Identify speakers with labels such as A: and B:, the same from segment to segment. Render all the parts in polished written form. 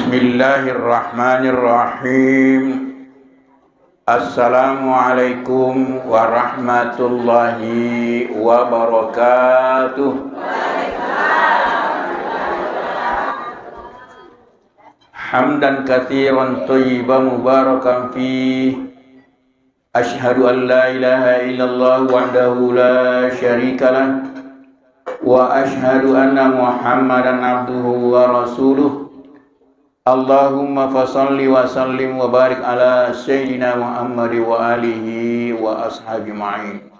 A: Bismillahirrahmanirrahim. Assalamualaikum warahmatullahi wabarakatuh. Hamdan katsiran thayyiban mubarakan fih. Asyhadu an la ilaha illallah wahdahu la syarikalah wa asyhadu anna Muhammadan abduhu wa rasuluh. Allahumma fasalli wa sallim wa barik ala sayyidina Muhammad wa alihi wa ashabi ma'in.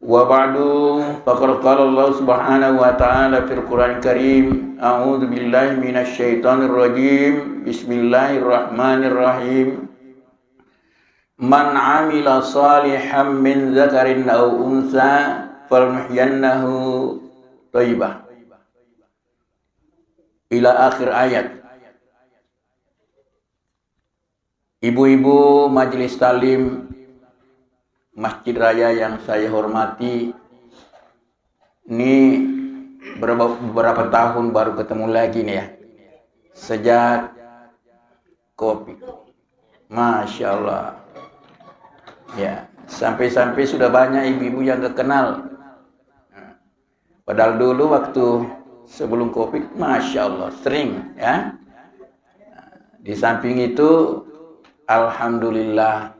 A: Wa ba'du, faqad qala Allah subhanahu wa ta'ala fil Qur'an Karim, a'udzu billahi minasy syaithanir rajim. Bismillahirrahmanirrahim. Man 'amila shalihan min dzakarin aw unsa falnuhyiyannahu thayyibah. Ila akhir ayat. Ibu-ibu majelis talim Masjid Raya yang saya hormati, ini beberapa tahun baru ketemu lagi nih ya, sejak Covid. Masya Allah ya, sampai-sampai sudah banyak ibu-ibu yang gak kenal. Padahal dulu waktu sebelum Covid, Masya Allah, sering ya. Di samping itu, Alhamdulillah,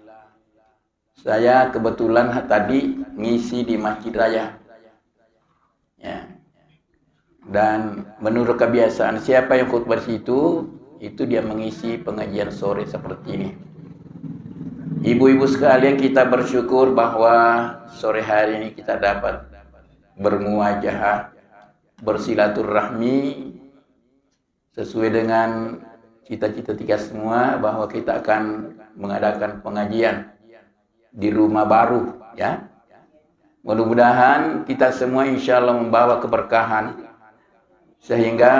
A: saya kebetulan tadi ngisi di Masjid Raya ya. Dan menurut kebiasaan siapa yang khutbah situ, itu dia mengisi pengajian sore seperti ini. Ibu-ibu sekalian, kita bersyukur bahwa sore hari ini kita dapat bermuajahah, bersilaturahmi sesuai dengan cita-cita kita semua, bahwa kita akan mengadakan pengajian di rumah baru ya. Mudah-mudahan kita semua insya Allah membawa keberkahan, sehingga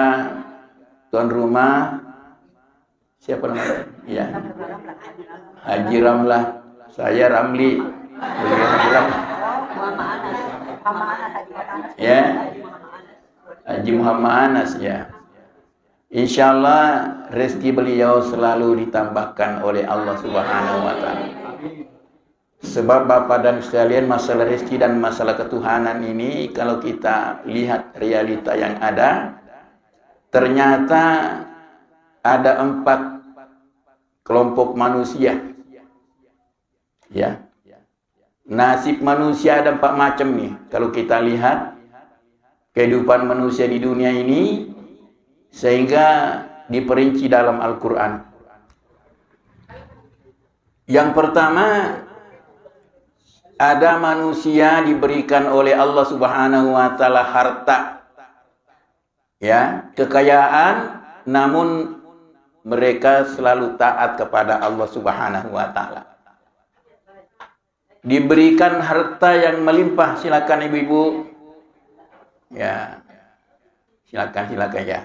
A: tuan rumah siapa namanya ya, Haji Ramlah, saya Ramli, beliau Haji Ramlah ya, Haji Muhammad Anas ya. Insya Allah rezeki beliau selalu ditambahkan oleh Allah Subhanahu wa Ta'ala. Sebab Bapak dan sekalian, masalah rezeki dan masalah ketuhanan ini, kalau kita lihat realita yang ada, ternyata ada 4 kelompok manusia ya. Nasib manusia ada 4 macam nih. Kalau kita lihat kehidupan manusia di dunia ini, sehingga diperinci dalam Al-Quran. Yang pertama, ada manusia diberikan oleh Allah Subhanahu wa Ta'ala harta ya, kekayaan, namun mereka selalu taat kepada Allah Subhanahu wa Ta'ala. Diberikan harta yang melimpah, silakan ibu-ibu ya, silakan ya.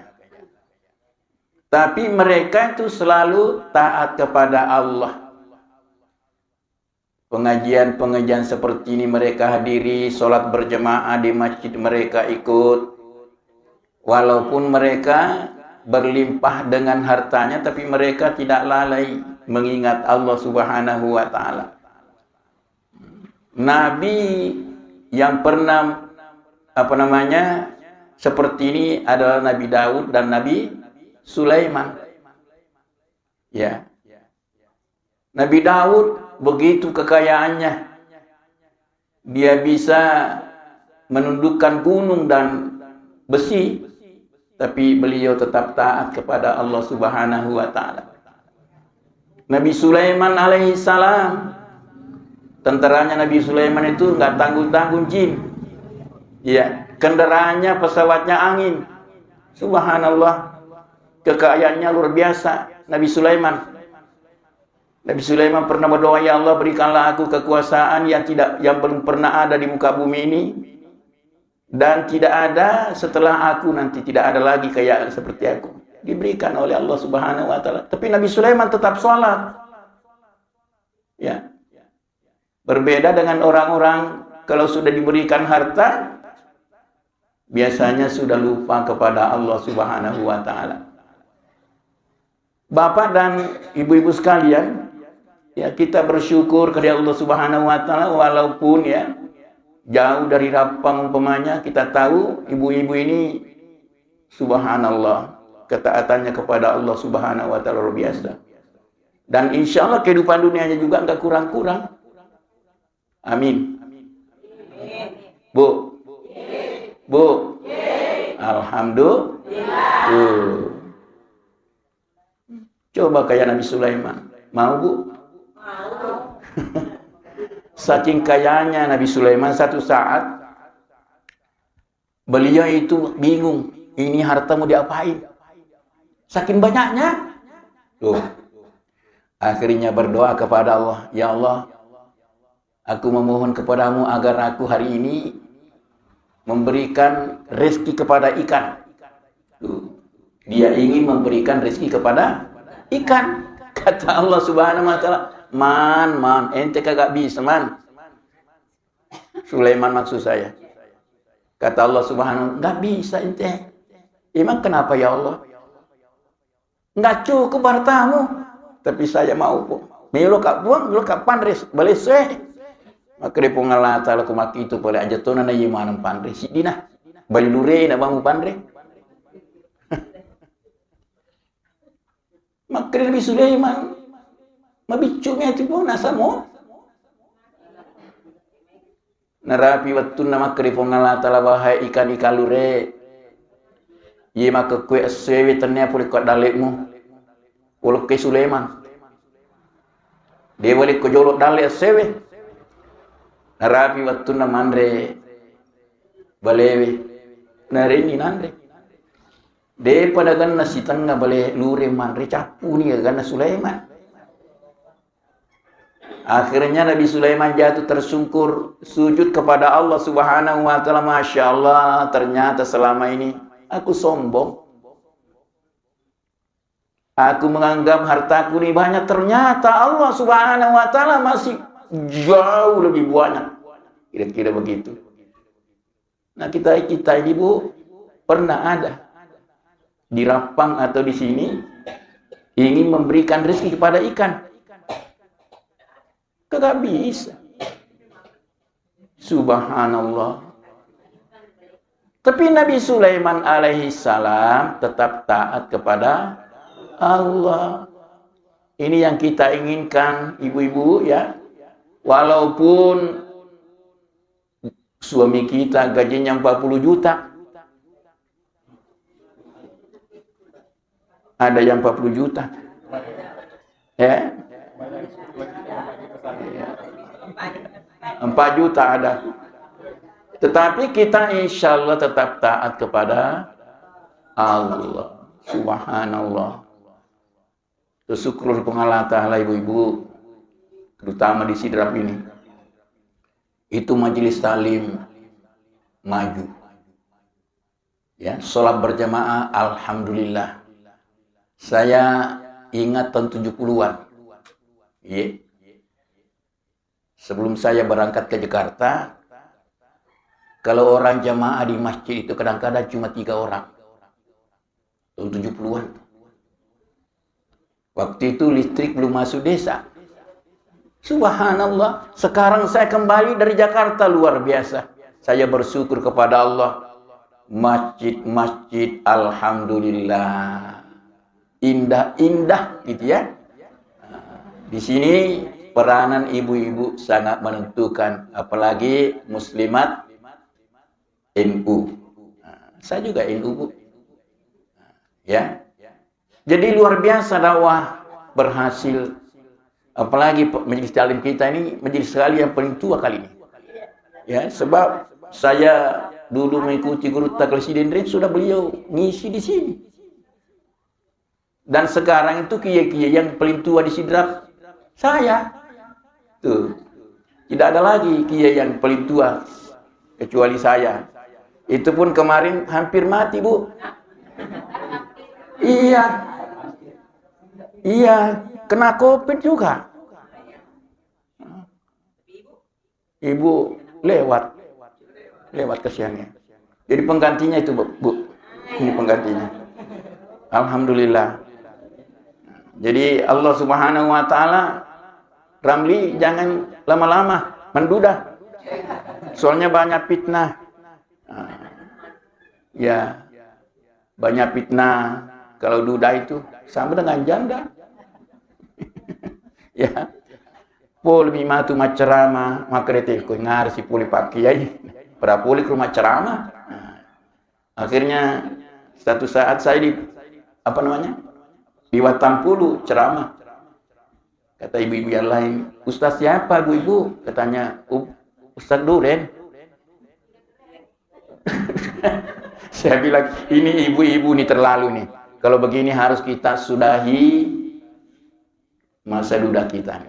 A: Tapi mereka itu selalu taat kepada Allah. Pengajian-pengajian seperti ini mereka hadiri, sholat berjemaah di masjid mereka ikut. Walaupun mereka berlimpah dengan hartanya, tapi mereka tidak lalai mengingat Allah Subhanahu wa Ta'ala. Nabi yang pernah seperti ini adalah Nabi Daud dan Nabi Sulaiman ya. Nabi Daud begitu kekayaannya, dia bisa menundukkan gunung dan besi, tapi beliau tetap taat kepada Allah Subhanahu wa Ta'ala. Nabi Sulaiman alaihissalam, tentaranya Nabi Sulaiman itu nggak tanggung-tanggung jin ya, kendaraannya pesawatnya angin. Subhanallah, kekayaannya luar biasa Nabi Sulaiman. Nabi Sulaiman pernah berdoa, ya Allah, berikanlah aku kekuasaan yang belum pernah ada di muka bumi ini, dan tidak ada setelah aku nanti, tidak ada lagi kekayaan seperti aku. Diberikan oleh Allah Subhanahu wa Ta'ala. Tapi Nabi Sulaiman tetap sholat ya. Berbeda dengan orang-orang kalau sudah diberikan harta, biasanya sudah lupa kepada Allah Subhanahu wa Ta'ala. Bapak dan ibu-ibu sekalian, ya kita bersyukur kepada Allah Subhanahu wa taala walaupun ya jauh dari Rapang umpamanya, kita tahu ibu-ibu ini subhanallah ketaatannya kepada Allah Subhanahu wa taala luar biasa. Dan insya Allah kehidupan dunianya juga enggak kurang-kurang. Amin. Bu. Bu. Alhamdulillah. Coba kayak Nabi Sulaiman. Mau, Bu? Mau. Saking kayanya Nabi Sulaiman, satu saat beliau itu bingung. Ini harta mau diapain? Saking banyaknya. Tuh. Akhirnya berdoa kepada Allah. Ya Allah, aku memohon kepadamu agar aku hari ini memberikan rezeki kepada ikan. Tuh. Dia ingin memberikan rezeki kepada ikan. Kata Allah Subhanahu wa taala, man, ente kagak bisa, man. Sulaiman maksud saya. Kata Allah Subhanahu, enggak bisa ente. Emang kenapa ya Allah? Enggak cukup hartamu. Tapi saya mau pun. Milo kak buang, milo kak pandres, boleh seh. Maka dia pengalat taala kumaki itu boleh aja tuh nana yimanam pandres. Dina, bali lure na bangu pandres. Maka Nabi Sulaiman mabicumnya itu pun nasa mo. Narapi waktu nama keripong ngalata bahai ikan lure. Ye maka kue sewe ternya pulih kau dalekmu. Uluk ke Sulaiman. Dia boleh kau jolok dalek sewe. Narapi waktu nama andre balewe. Narini nandre. Daripada ganna si tengah boleh lure mandre capu ni ganna Sulaiman. Akhirnya Nabi Sulaiman jatuh tersungkur sujud kepada Allah Subhanahu wa taala. Masya Allah, ternyata selama ini aku sombong. Aku menganggap hartaku ini banyak, ternyata Allah Subhanahu wa taala masih jauh lebih banyak. Kira-kira begitu. Nah, kita ini Bu pernah ada di Rapang atau di sini ingin memberikan rezeki kepada ikan. Kagak bisa. Subhanallah. Tapi Nabi Sulaiman alaihi salam tetap taat kepada Allah. Ini yang kita inginkan, ibu-ibu ya. Walaupun suami kita gajinya 40 juta. Ada yang 40 juta. Ya. 4 juta ada. Tetapi kita insya Allah tetap taat kepada Allah. Subhanallah. Syukur pengalat Allah ibu-ibu, terutama di Sidrap ini. Itu majelis talim maju. Ya, sholat berjamaah alhamdulillah. Saya ingat tahun 70-an. Yeah. Sebelum saya berangkat ke Jakarta, kalau orang jamaah di masjid itu kadang-kadang cuma 3 orang. Tahun 70-an. Waktu itu listrik belum masuk desa. Subhanallah. Sekarang saya kembali dari Jakarta, luar biasa. Saya bersyukur kepada Allah. Masjid-masjid alhamdulillah. Indah-indah gitu ya. Di sini peranan ibu-ibu sangat menentukan, apalagi muslimat NU. Saya juga NU, Bu. Ya. Jadi luar biasa dakwah berhasil. Apalagi majelis talim kita ini majelis sekali yang paling tua kali ini. Ya, sebab saya dulu mengikuti guru Presiden Rin, sudah beliau ngisi di sini. Dan sekarang itu kiai-kiai yang paling tua di Sidrap saya. Tuh. Tidak ada lagi kiai yang paling tua kecuali saya. Itu pun kemarin hampir mati, Bu. Iya. Iya, kena COVID juga. Ibu lewat kesiannya. Jadi penggantinya itu, Bu. Ini penggantinya. Alhamdulillah. Jadi Allah Subhanahu wa taala, Ramli jangan lama-lama menduda. Soalnya banyak fitnah. Ya, banyak fitnah. Kalau duda itu sama dengan janda. Ya. Pol bima tu macerama, makrete ko ngar si puli pakai pada puli ke rumah ceramah. Akhirnya satu saat saya di di Watampulu ceramah. Kata ibu-ibu yang lain, Ustaz siapa bu ibu? Katanya, Ustaz Duren. Saya bilang, ini ibu-ibu nih terlalu nih. Kalau begini harus kita sudahi masa duda kita.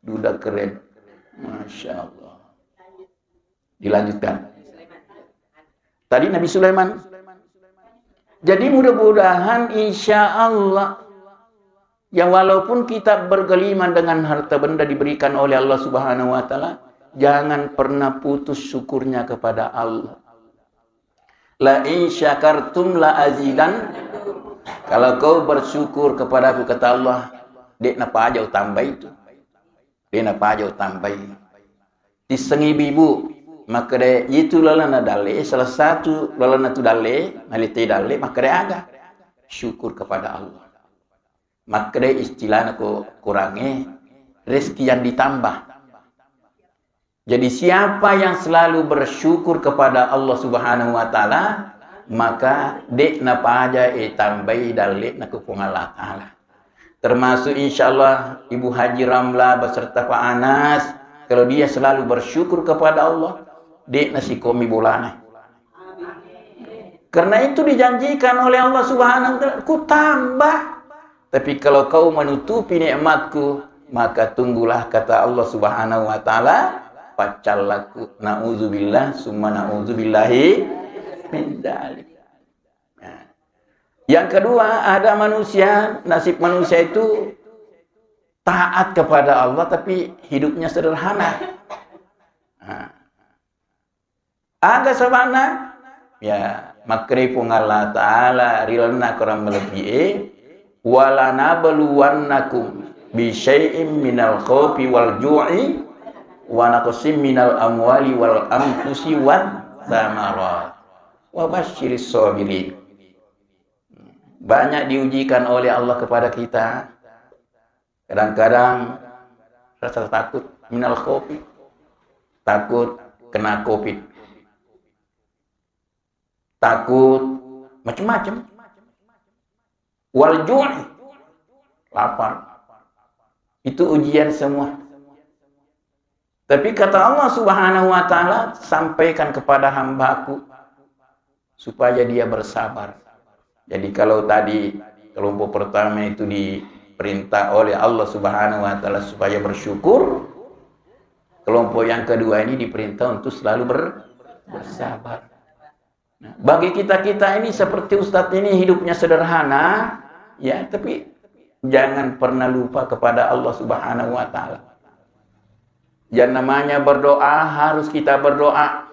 A: Duda keren. Masya Allah. Dilanjutkan. Tadi Nabi Sulaiman. Jadi mudah-mudahan insya Allah, ya walaupun kita bergeliman dengan harta benda diberikan oleh Allah Subhanahu wa taala, jangan pernah putus syukurnya kepada Allah. La in syakartum la azidan. Kalau kau bersyukur kepadaku, kata Allah, dek napa aja tambah itu. Dek napa aja tambah. Disengi bibu, maka de itu lalana dale, salah satu lalana tu dale, nalite dale, maka de aga syukur kepada Allah. Maka de istilahnya ko kurangi rezeki yang ditambah. Jadi siapa yang selalu bersyukur kepada Allah Subhanahu wa taala, maka dek napa aja tambai dalek nak kupung Allah taala. Termasuk insyaallah Ibu Haji Ramla beserta Pak Anas, kalau dia selalu bersyukur kepada Allah, dek nasi komi bolana. Karena itu dijanjikan oleh Allah Subhanahu wa taala, ku tambah. Tapi kalau kau menutupi nikmatku, maka tunggulah kata Allah Subhanahu wa taala, pacallaku na'udzubillah summa na'udzubillahi min dzalik. Nah. Yang kedua, ada manusia, nasib manusia itu taat kepada Allah tapi hidupnya sederhana. Nah. Ada sabana ya makrifung Allah taala rilna kuram melebihi wala nabluwannakum bi syai'in minal khaufi wal ju'i wa naqsim minal amwali wal anfusi wan thamarat wa basyiris sabirin. Banyak diujikan oleh Allah kepada kita. Kadang-kadang rasa takut minal khaufi, takut kena Covid, takut macam-macam, wal ju'i, lapar. Itu ujian semua. Tapi kata Allah Subhanahu wa taala, sampaikan kepada hambaku supaya dia bersabar. Jadi kalau tadi kelompok pertama itu diperintah oleh Allah Subhanahu wa taala supaya bersyukur, kelompok yang kedua ini diperintah untuk selalu bersabar. Nah, bagi kita ini seperti Ustadz ini hidupnya sederhana, ya, tapi jangan pernah lupa kepada Allah Subhanahu wa taala. Yang namanya berdoa harus kita berdoa.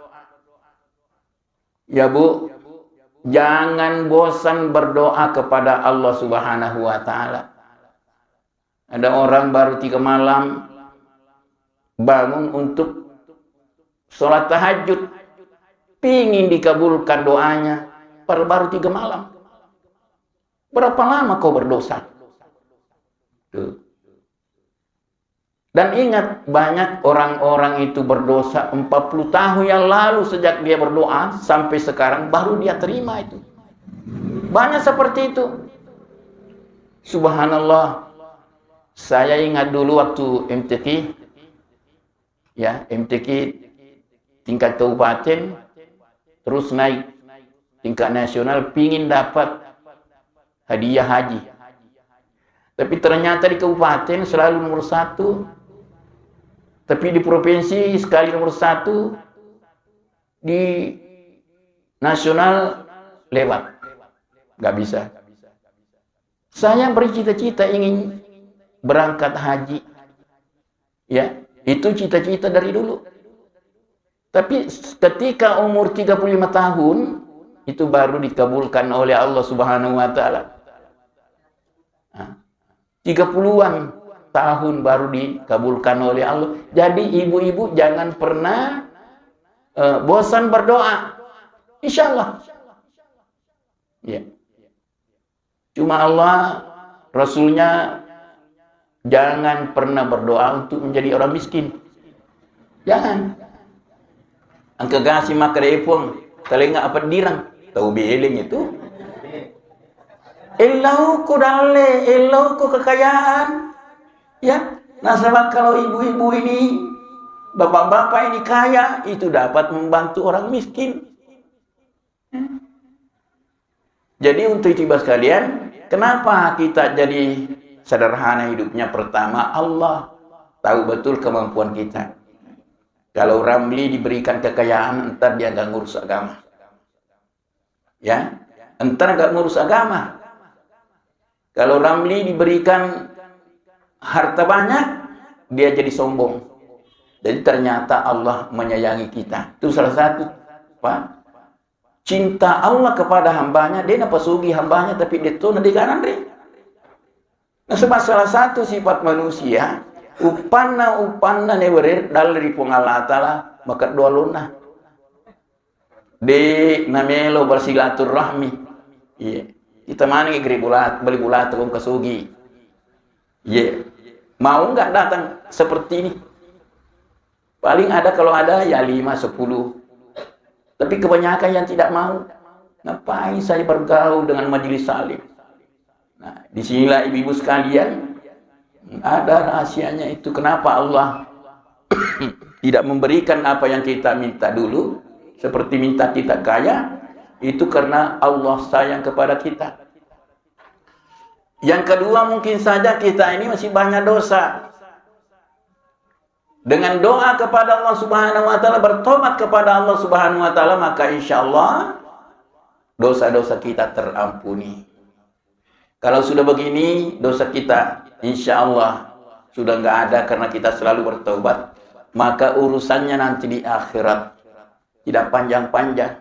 A: Ya Bu, jangan bosan berdoa kepada Allah Subhanahu wa taala. Ada orang baru 3 malam bangun untuk sholat tahajud, pingin dikabulkan doanya, baru 3 malam. Berapa lama kau berdosa? Tuh. Dan ingat, banyak orang-orang itu berdosa 40 tahun yang lalu sejak dia berdoa sampai sekarang baru dia terima itu. Banyak seperti itu. Subhanallah. Saya ingat dulu waktu MTQ, ya, MTQ tingkat kabupaten, terus naik tingkat nasional, pingin dapat hadiah haji. Tapi ternyata di kabupaten selalu nomor 1. Tapi di provinsi sekali nomor 1, di nasional lewat, nggak bisa. Saya bercita-cita ingin berangkat haji, ya, itu cita-cita dari dulu. Tapi ketika umur 35 tahun, itu baru dikabulkan oleh Allah Subhanahu wa taala. 30-an tahun baru dikabulkan oleh Allah. Jadi ibu-ibu jangan pernah bosan berdoa. Insya Allah. Ya. Cuma Allah, Rasulnya jangan pernah berdoa untuk menjadi orang miskin. Jangan. Angka gasi maka repong, telinga apa dirang, tahu beling itu. Elau ko dale, elau ko kekayaan. Ya, nah sebab kalau ibu-ibu ini, bapak-bapak ini kaya, itu dapat membantu orang miskin. Jadi untuk itu sekalian, kenapa kita jadi sederhana hidupnya? Pertama, Allah tahu betul kemampuan kita. Kalau Ramli diberikan kekayaan, entar dia nggak ngurus agama. Ya, entar nggak ngurus agama. Kalau Ramli diberikan harta banyak, dia jadi sombong. Jadi ternyata Allah menyayangi kita. Itu salah satu, Pak. Cinta Allah kepada hambanya, dia napa sugi hambanya, tapi dia tuh nanti kanan deh. Nah, sebab salah satu sifat manusia, upanna neberir dari Allah Ta'ala, maka dua lunah. De namelo bersilaturahmi. Iya. Kita mana negeri bulat, beli bulat ke kasugi. Iya. Mau nggak datang seperti ini? Paling ada kalau ada ya 5, 10. Tapi kebanyakan yang tidak mau. Ngapain saya bergaul dengan majelis salim? Nah, disinilah ibu-ibu sekalian, ada rahasianya itu. Kenapa Allah tidak memberikan apa yang kita minta dulu, seperti minta kita kaya, itu karena Allah sayang kepada kita. Yang kedua, mungkin saja kita ini masih banyak dosa. Dengan doa kepada Allah Subhanahu wa Ta'ala, bertobat kepada Allah Subhanahu wa Ta'ala, maka insya Allah dosa-dosa kita terampuni. Kalau sudah begini, dosa kita insya Allah sudah nggak ada karena kita selalu bertobat. Maka urusannya nanti di akhirat tidak panjang-panjang.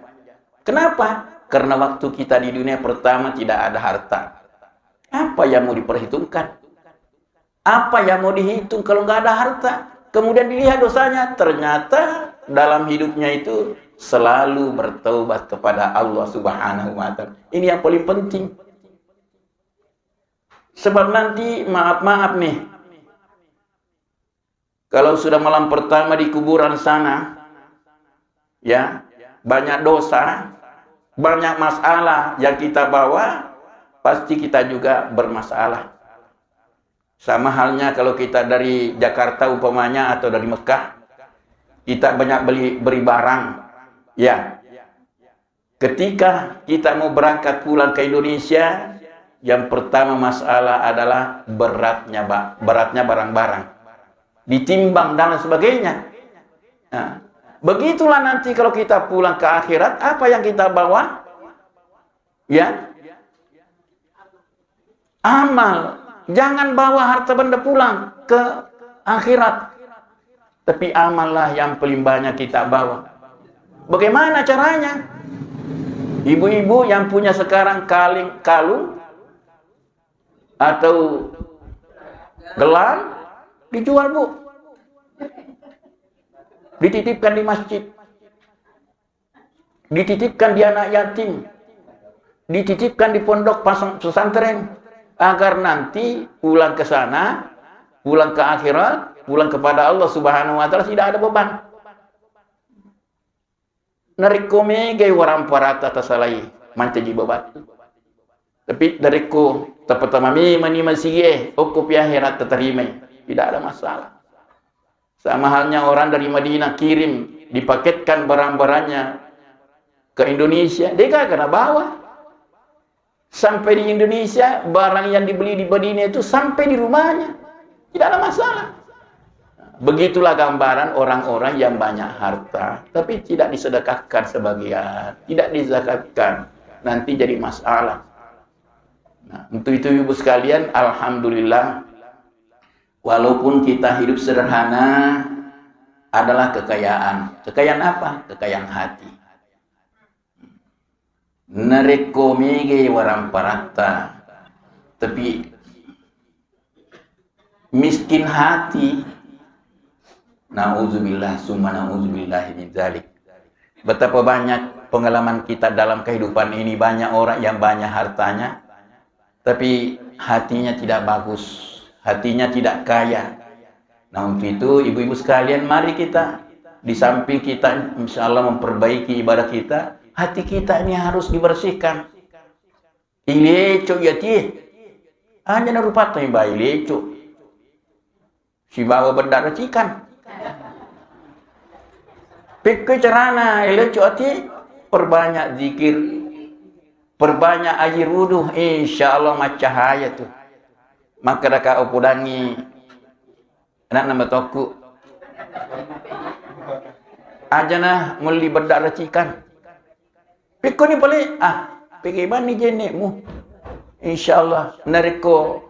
A: Kenapa? Karena waktu kita di dunia pertama tidak ada harta. Apa yang mau diperhitungkan? Apa yang mau dihitung kalau nggak ada harta? Kemudian dilihat dosanya, ternyata dalam hidupnya itu selalu bertaubat kepada Allah Subhanahu wa Ta'ala. Ini yang paling penting. Sebab nanti maaf nih, kalau sudah malam pertama di kuburan sana, ya, banyak dosa, banyak masalah yang kita bawa, pasti kita juga bermasalah. Sama halnya kalau kita dari Jakarta umpamanya atau dari Mekah, kita banyak beri barang. Ya. Ketika kita mau berangkat pulang ke Indonesia, yang pertama masalah adalah beratnya barang-barang. Ditimbang dan sebagainya. Nah, begitulah nanti kalau kita pulang ke akhirat, apa yang kita bawa? Ya. Amal. Jangan bawa harta benda pulang ke akhirat. Tapi amallah yang paling banyak kita bawa. Bagaimana caranya? Ibu-ibu yang punya sekarang kalung atau gelang, dijual, Bu. Dititipkan di masjid. Dititipkan di anak yatim. Dititipkan di pondok pesantren. Agar nanti pulang ke sana, pulang ke akhirat, pulang kepada Allah Subhanahu wa Ta'ala tidak ada beban. Narikome gay waram parata tasalai mancaji beban. Tapi dariku tapatama mani masige okup akhirat terima, tidak ada masalah. Sama halnya orang dari Madinah kirim, dipaketkan barang-barangnya ke Indonesia, dia gak kena bawa. Sampai di Indonesia, barang yang dibeli di Madinah itu sampai di rumahnya. Tidak ada masalah. Begitulah gambaran orang-orang yang banyak harta, tapi tidak disedekahkan sebagian, tidak dizakatkan. Nanti jadi masalah. Nah, untuk itu ibu sekalian, alhamdulillah, walaupun kita hidup sederhana, adalah kekayaan. Kekayaan apa? Kekayaan hati. Narekomege waramparata. Tapi miskin hati. Nauzubillah summa nauzubillah min dzalik. Betapa banyak pengalaman kita dalam kehidupan ini, banyak orang yang banyak hartanya tapi hatinya tidak bagus, hatinya tidak kaya. Nah, untuk itu ibu-ibu sekalian, mari kita di samping kita insyaallah memperbaiki ibadah kita, hati kita ini harus dibersihkan. Ileco ya ti. Hanya narupata yang baik ileco. Si bawa berdarah cikan. Pikir carana ileco ati, perbanyak zikir, perbanyak air wudu, insyaallah macahaya tuh. Maka raka upudangi anak nama toku ajana muli berdarah cikan. Pikir ni boleh pikir bani jenekmu insyaallah nariko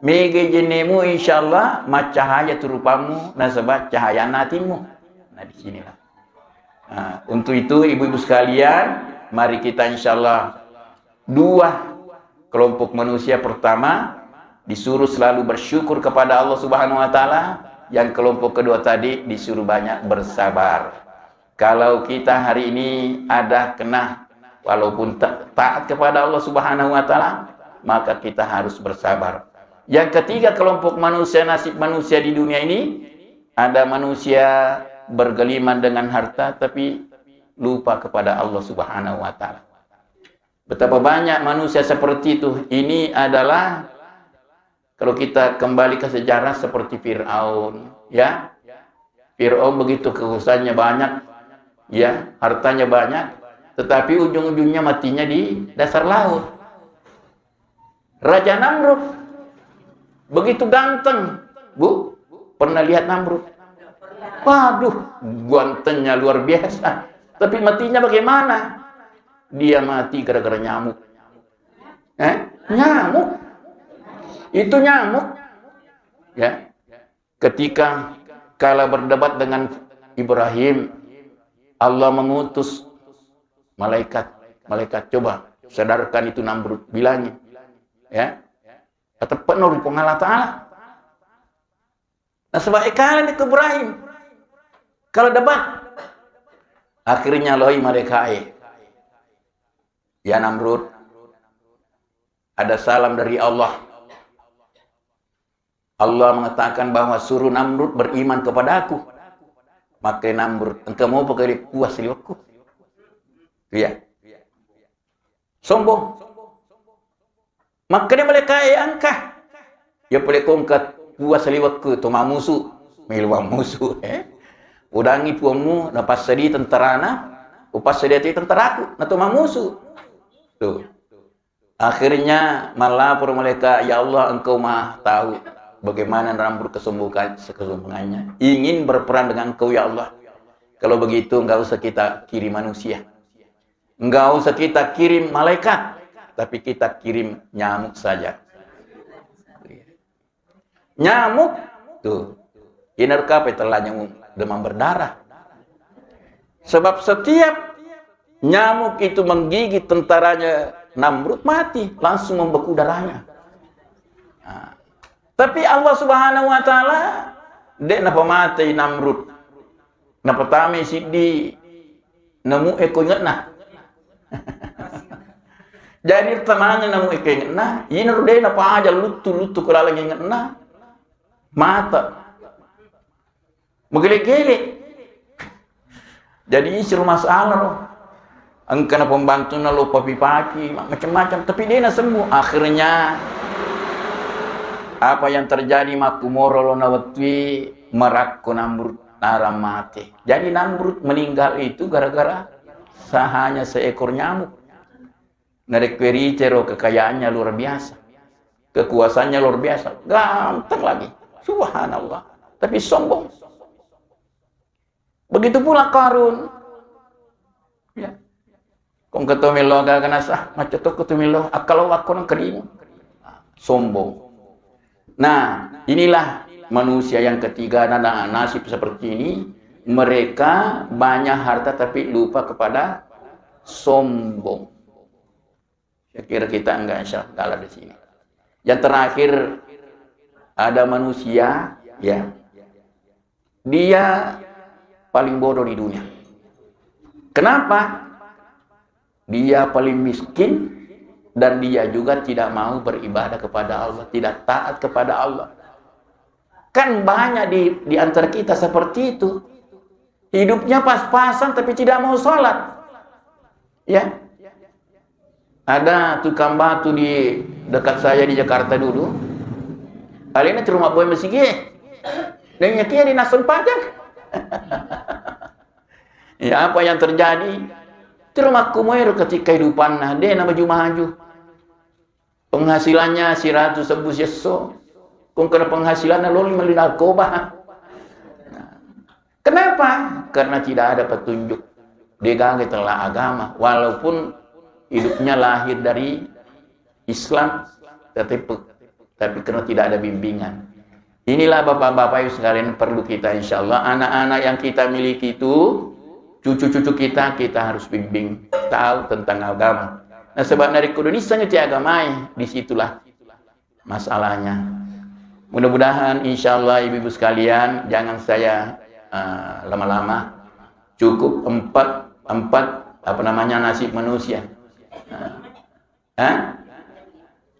A: mege jenekmu insyaallah macahaya turupamu nasabah cahaya natimu. Nah di sinilah. Untuk itu ibu-ibu sekalian, mari kita insyaallah dua kelompok manusia. Pertama disuruh selalu bersyukur kepada Allah Subhanahu wa taala, yang kelompok kedua tadi disuruh banyak bersabar. Kalau kita hari ini ada kena walaupun taat kepada Allah Subhanahu wa taala, maka kita harus bersabar. Yang ketiga kelompok manusia, nasib manusia di dunia ini, ada manusia bergeliman dengan harta tapi lupa kepada Allah Subhanahu wa taala. Betapa banyak manusia seperti itu. Ini adalah kalau kita kembali ke sejarah seperti Fir'aun, ya. Fir'aun begitu kekuasaannya banyak, ya, hartanya banyak, tetapi ujung-ujungnya matinya di dasar laut. Raja Namrud begitu ganteng, Bu. Pernah lihat Namrud? Waduh, gantengnya luar biasa. Tapi matinya bagaimana? Dia mati gara-gara nyamuk. Nyamuk. Itu nyamuk. Ya. Ketika kala berdebat dengan Ibrahim, Allah mengutus malaikat. Malaikat, coba sadarkan itu Namrud, bilangin. Ya. Kata penuh Allah Ta'ala. Nah, sebab kalian ke Ibrahim. Kalau debat, akhirnya lohi mereka ya Namrud, ada salam dari Allah. Allah mengatakan bahwa suruh Namrud beriman kepada aku. Maka Namrud, engkau mau pakai puas liwatku? Iya. Sombong. Maka dia mereka angkah. Ya boleh kongkat puas liwatku, toma musuh. Milwa musuh. Udangi puamu, napas sedih tentarana, upas sedih tentaraku, natoma musuh. Tuh. Akhirnya melapor mereka, ya Allah engkau maha tahu bagaimana Namrud kesombongannya. Ingin berperan dengan engkau ya Allah. Kalau begitu enggak usah kita kirim manusia. Enggak usah kita kirim malaikat. Tapi kita kirim nyamuk saja. Nyamuk. Tuh. Ini kape telah nyamuk demam berdarah. Sebab setiap nyamuk itu menggigit tentaranya Namrud mati, langsung membeku darahnya. Nah, tapi Allah Subhanahu wa taala dek napa mati Namrud. Napa tame sidi nemu eko ngetna. Jadi tenangnya nemu eko ngetna, ini rude napa aja lutu kala lagi ngetna. Mata megele-gele. Jadi suruh masalah loh. Engkau pembantu na lupa pipaki, macam-macam. Tapi dia nak sembuh. Akhirnya apa yang terjadi makumoro lo nawatwi merakku Namrud nara mati. Jadi Namrud meninggal itu gara-gara hanya seekor nyamuk. Narekweri cero kekayaannya luar biasa. Kekuasaannya luar biasa. Ganteng lagi. Subhanallah. Tapi sombong. Begitu pula Qarun. Ya. Kung katumilo ka kanasa, macato katumilo akalaw ako ng kadimu. Sombong. Nah, inilah manusia yang ketiga, nasib seperti ini. Mereka banyak harta tapi lupa kepada sombong. Saya kira kita enggak insya Allah di sini. Yang terakhir ada manusia, ya, dia paling bodoh di dunia. Kenapa? Dia paling miskin dan dia juga tidak mau beribadah kepada Allah, tidak taat kepada Allah. Kan banyak di antara kita seperti itu. Hidupnya pas-pasan tapi tidak mau sholat. Ya. Ada tukang batu di dekat saya di Jakarta dulu. Kali ini rumah boy masih gie. Dan kia di nasun pajak. Ya, apa yang terjadi? Rumah kumoir ketika kehidupan nah dia nama maju. Penghasilannya 100 sebus yeso. Kung kena penghasilannya lo 5 narkoba. Nah, kenapa? Karena tidak ada petunjuk. Dia gak telah agama. Walaupun hidupnya lahir dari Islam, tapi karena tidak ada bimbingan. Inilah bapak-bapak ibu sekalian perlu kita insyaallah anak-anak yang kita miliki itu, cucu-cucu kita harus bimbing tahu tentang agama. Nah, sebab dari Indonesia nyuci agama, disitulah masalahnya. Mudah-mudahan insyaallah ibu-ibu sekalian jangan saya lama-lama, cukup empat nasib manusia.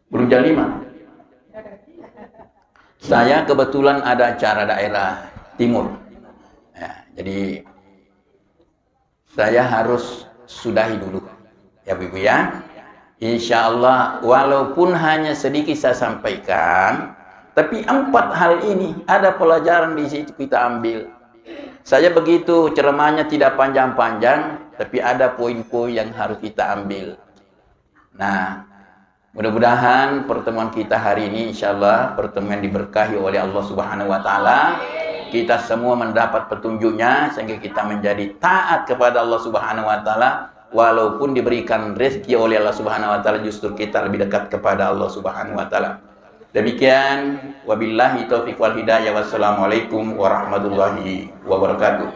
A: Belum jam 5. Saya kebetulan ada acara daerah timur. Ya, jadi saya harus sudahi dulu. Ya Bu ya. Insya Allah walaupun hanya sedikit saya sampaikan, tapi 4 hal ini ada pelajaran di situ kita ambil. Saya begitu ceramahnya tidak panjang-panjang, tapi ada poin-poin yang harus kita ambil. Nah, mudah-mudahan pertemuan kita hari ini insyaallah pertemuan diberkahi oleh Allah Subhanahu wa taala. Kita semua mendapat petunjuknya sehingga kita menjadi taat kepada Allah Subhanahu wa taala walaupun diberikan rezeki oleh Allah Subhanahu wa taala justru kita lebih dekat kepada Allah Subhanahu wa taala. Demikian wabillahi taufiq wal hidayah wassalamualaikum warahmatullahi wabarakatuh.